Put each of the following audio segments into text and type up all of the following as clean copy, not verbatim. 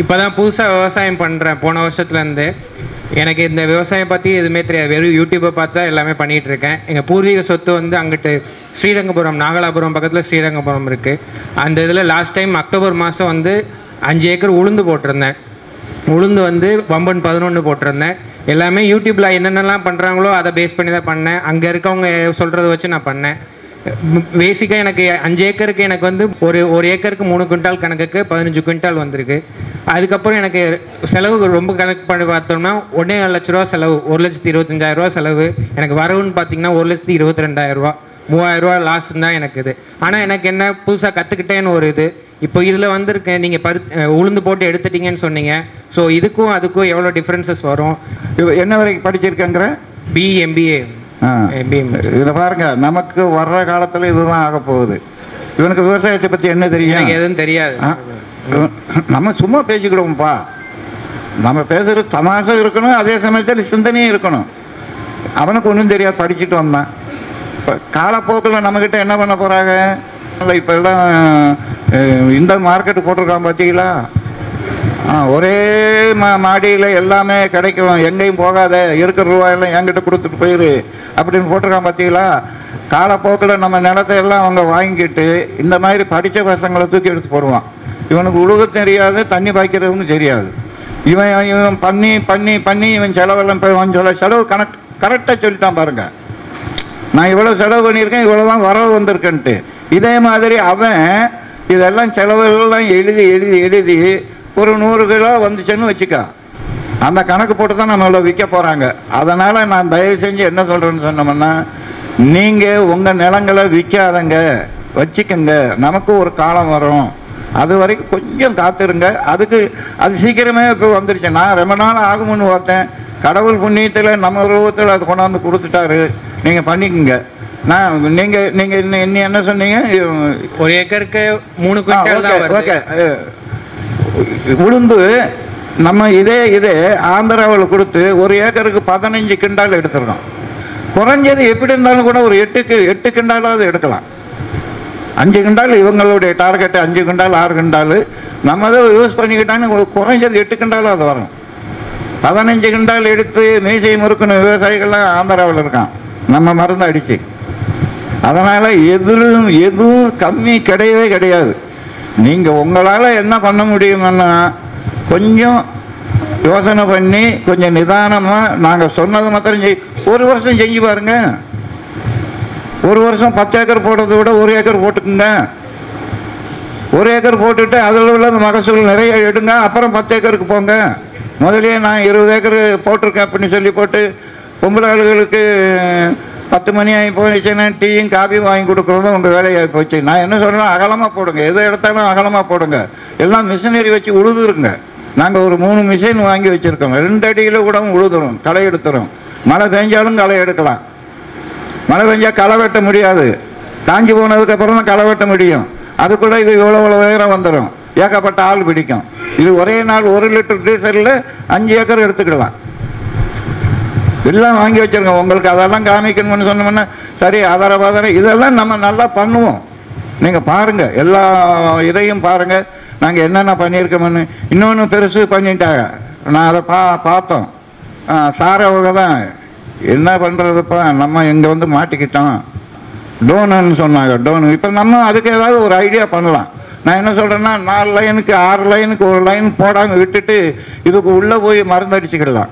இப்போ தான் புதுசாக விவசாயம் பண்ணுறேன். போன வருஷத்துலேருந்து எனக்கு இந்த விவசாயம் பற்றி எதுவுமே தெரியாது. வெறும் யூடியூப்பை பார்த்தா எல்லாமே பண்ணிகிட்ருக்கேன். எங்கள் பூர்வீக சொத்து வந்து அங்கிட்டு ஸ்ரீரங்கபுரம், நாகலாபுரம் பக்கத்தில் ஸ்ரீரங்கபுரம் இருக்குது. அந்த இதில் லாஸ்ட் டைம் அக்டோபர் மாதம் வந்து 5 ஏக்கர் உளுந்து போட்டிருந்தேன். உளுந்து வந்து வம்பன் 11 போட்டிருந்தேன். எல்லாமே யூடியூப்பில் என்னென்னலாம் பண்ணுறாங்களோ அதை பேஸ் பண்ணி தான் பண்ணேன். அங்கே இருக்கவங்க சொல்கிறத வச்சு நான் பண்ணேன். பேசிக்காக எனக்கு 5 ஏக்கருக்கு எனக்கு வந்து ஒரு ஏக்கருக்கு 3 குவிண்டால் கணக்குக்கு 15 குவிண்டால் வந்திருக்கு. அதுக்கப்புறம் எனக்கு செலவு ரொம்ப கணக்கு பண்ணி பார்த்தோம்னா 1.5 லட்ச ரூபா செலவு, 1,25,000 ரூபா செலவு. எனக்கு வரவுன்னு பார்த்தீங்கன்னா 1,22,000 ரூபா, 3,000 ரூபா லாஸ் தான் எனக்கு இது. ஆனால் எனக்கு என்ன புதுசாக கற்றுக்கிட்டேன்னு ஒரு இது. இப்போ இதில் வந்திருக்கேன். நீங்கள் உளுந்து போட்டு எடுத்துட்டீங்கன்னு சொன்னீங்க. ஸோ இதுக்கும் அதுக்கும் எவ்வளோ டிஃப்ரென்சஸ் வரும்? என்ன வரைக்கும் படிச்சிருக்கேங்கிற? MBA. இதில் பாருங்க, நமக்கு வர்ற காலத்தில் இதுதான் ஆக போகுது. இவனுக்கு விவசாயத்தை பற்றி என்ன தெரியும்? எனக்கு எதுவும் தெரியாது. நம்ம சும்மா பேசிக்கிடுவோம்ப்பா. நம்ம பேசுகிறது தமாஷா இருக்கணும், அதே சமயத்தில் சிந்தனையும் இருக்கணும். அவனுக்கு ஒன்றும் தெரியாது, படிச்சுட்டு வந்தான். இப்போ காலப்போக்கில் நம்மக்கிட்ட என்ன பண்ண போகிறாங்க? இப்போ எல்லாம் இந்த மார்க்கெட்டு போட்டிருக்கான் பார்த்தீங்களா? ஒரே மாடியில் எல்லாமே கிடைக்கும், எங்கேயும் போகாத, இருக்கிற ரூபாயெல்லாம் என்கிட்ட கொடுத்துட்டு போயிரு அப்படின்னு போட்டிருக்கான் பார்த்தீங்களா? காலப்போக்கில் நம்ம நிலத்தை எல்லாம் அவங்க வாங்கிட்டு இந்த மாதிரி படித்த பசங்களை தூக்கி எடுத்து போடுவான். இவனுக்கு உழுக தெரியாது, தண்ணி பாய்க்கிறதுன்னு தெரியாது. இவன் பண்ணி பண்ணி பண்ணி இவன் செலவெல்லாம் போய் செலவு கணக்கு கரெக்டாக சொல்லிட்டான் பாருங்க. நான் இவ்வளோ செலவு பண்ணியிருக்கேன், இவ்வளோ தான் வரவு வந்திருக்கேன்ட்டு. இதே மாதிரி அவன் இதெல்லாம் செலவெல்லாம் எழுதி எழுதி எழுதி ஒரு 100 கிலோ வந்துச்சுன்னு வச்சுக்கா, அந்த கணக்கு போட்டு தான் நம்மளை விற்க போகிறாங்க. அதனால் நான் தயவு செஞ்சு என்ன சொல்கிறேன்னு சொன்னோம்னா, நீங்கள் உங்கள் நிலங்களை விற்காதங்க, வச்சுக்கோங்க. நமக்கு ஒரு காலம் வரும், அது வரைக்கும் கொஞ்சம் காத்திருங்க. அது சீக்கிரமே இப்போ வந்துருச்சு. நான் ரொம்ப நாள் ஆகும்னு பார்த்தேன். கடவுள் புண்ணியத்தில் நம்ம உருவத்தில் அது கொண்டாந்து கொடுத்துட்டாரு. நீங்கள் பண்ணிக்கோங்க. நீங்கள் இன்னும் என்ன சொன்னீங்க? ஒரு ஏக்கருக்கு 3 குவிண்டால் தான். ஓகே. உளுந்து நம்ம இதே ஆந்திராவில் கொடுத்து ஒரு ஏக்கருக்கு 15 கிண்டால் எடுத்துருக்கோம். குறைஞ்சது எப்படி இருந்தாலும் கூட ஒரு 8 கிண்டாலாவது எடுக்கலாம். 5 கிண்டால் இவங்களுடைய டார்கெட்டு, 5 கிண்டால் 6 கிண்டால் நம்ம அதை யூஸ் பண்ணிக்கிட்டான்னு குறைஞ்சது 8 கிண்டாலாவது வரும். 15 கிண்டால் எடுத்து மீசை முறுக்கணும் விவசாயிகள்லாம் ஆந்திராவில் இருக்கான், நம்ம மருந்து அடித்து. அதனால் எதுவும் கம்மி கிடையவே கிடையாது. நீங்கள் உங்களால் என்ன பண்ண முடியும்னா கொஞ்சம் யோசனை பண்ணி கொஞ்சம் நிதானமாக நாங்கள் சொன்னதை மாத்திரம் ஒரு வருஷம் செஞ்சு பாருங்க. ஒரு வருஷம் 10 ஏக்கர் போடுறதை விட 1 ஏக்கர் போட்டுக்குங்க. 1 ஏக்கர் போட்டுட்டு அதில் உள்ள மகசூல் நிறைய எடுங்க. அப்புறம் 10 ஏக்கருக்கு போங்க. முதலே நான் 20 ஏக்கர் போட்டிருக்கேன் அப்படின்னு சொல்லி போட்டு பொம்பளை ஆளுகளுக்கு 10 மணி ஆகி போயிடுச்சுன்னா டீயும் காஃபியும் வாங்கி கொடுக்குறதும் உங்கள் வேலையாகி போச்சு. நான் என்ன சொல்கிறேன், அகலமாக போடுங்க. எதை எடுத்தாலும் அகலமாக போடுங்க. எல்லாம் மிஷினரி வச்சு உழுதுருங்க. நாங்கள் ஒரு 3 மிஷின் வாங்கி வச்சுருக்கோம். 2 அடியில் கூட உழுதுரும், களை எடுத்துரும். மழை பெஞ்சாலும் களை எடுக்கலாம். மழை பெஞ்சால் களை வெட்ட முடியாது. காஞ்சி போனதுக்கப்புறம் தான் களை வெட்ட முடியும். அதுக்குள்ளே இது இவ்வளோ உயரம் வந்துடும். ஏகப்பட்ட ஆள் பிடிக்கும். இது ஒரே நாள் 1 லிட்டர் டீசலில் 5 ஏக்கர் எடுத்துக்கிடலாம். எல்லாம் வாங்கி வச்சுருங்க. உங்களுக்கு அதெல்லாம் காமிக்கணும்னு சொன்னோம்னா சரி, ஆதாரம் இதெல்லாம் நம்ம நல்லா பண்ணுவோம். நீங்கள் பாருங்கள், எல்லா இதையும் பாருங்கள், நாங்கள் என்னென்ன பண்ணியிருக்கோம்னு. இன்னொன்று பெருசு பண்ணிட்டாங்க, நான் அதை பார்த்தோம். சார் அவங்க தான் என்ன பண்ணுறதுப்பா, நம்ம இங்கே வந்து மாட்டிக்கிட்டோம், டோனுன்னு சொன்னாங்க. டோனு இப்போ நம்ம அதுக்கு ஏதாவது ஒரு ஐடியா பண்ணலாம். நான் என்ன சொல்கிறேன்னா, 4 லைனுக்கு 6 லைனுக்கு ஒரு லைன் போடாமல் விட்டுட்டு இதுக்கு உள்ளே போய் மருந்து அடிச்சுக்கிடலாம்.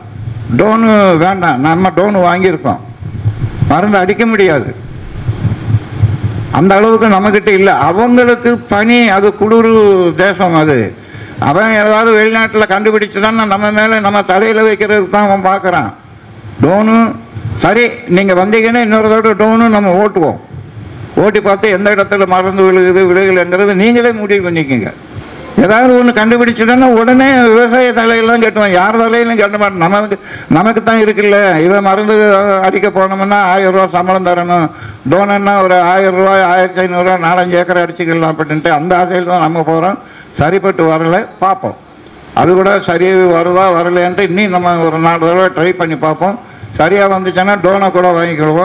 டோனு வேண்டாம், நம்ம டோனு வாங்கியிருக்கோம், மருந்து அடிக்க முடியாது, அந்த அளவுக்கு நம்மக்கிட்ட இல்லை. அவங்களுக்கு பனி, அது குளிர் தேசம். அது அவன் ஏதாவது வெளிநாட்டில் கண்டுபிடிச்சு தான் நம்ம மேலே நம்ம தலையில் வைக்கிறதுக்கு தான் அவன் பார்க்குறான். டோனு சரி, நீங்கள் வந்தீங்கன்னா இன்னொரு தடவை டோனு நம்ம ஓட்டுவோம். ஓட்டி பார்த்து எந்த இடத்துல மருந்து விழுகலைங்கிறது நீங்களே முடிவு பண்ணிக்கோங்க. ஏதாவது ஒன்று கண்டுபிடிச்சிட்டோன்னா உடனே விவசாய தலையில் தான் கட்டுவோம், யார் தலையிலும் கட்ட மாட்டோம். நமக்கு தான் இருக்குல்ல. இவன் மருந்து அடிக்க போனோம்னா 1000 ரூபா சம்பளம் தரணும், டோனன்னா ஒரு 1000 ரூபா 1500 4-5 ஏக்கர் அடிச்சுக்கலாம் அப்படின்ட்டு அந்த ஆசையில் தான் நம்ம போகிறோம். சரிப்பட்டு வரலை, பார்ப்போம். அது கூட சரியாக வருதா வரலைன்ட்டு இன்னும் நம்ம ஒரு 4 தடவை ட்ரை பண்ணி பார்ப்போம். சரியாக வந்துச்சுன்னா டோனை கூட வாங்கிக்கிடுவோம்.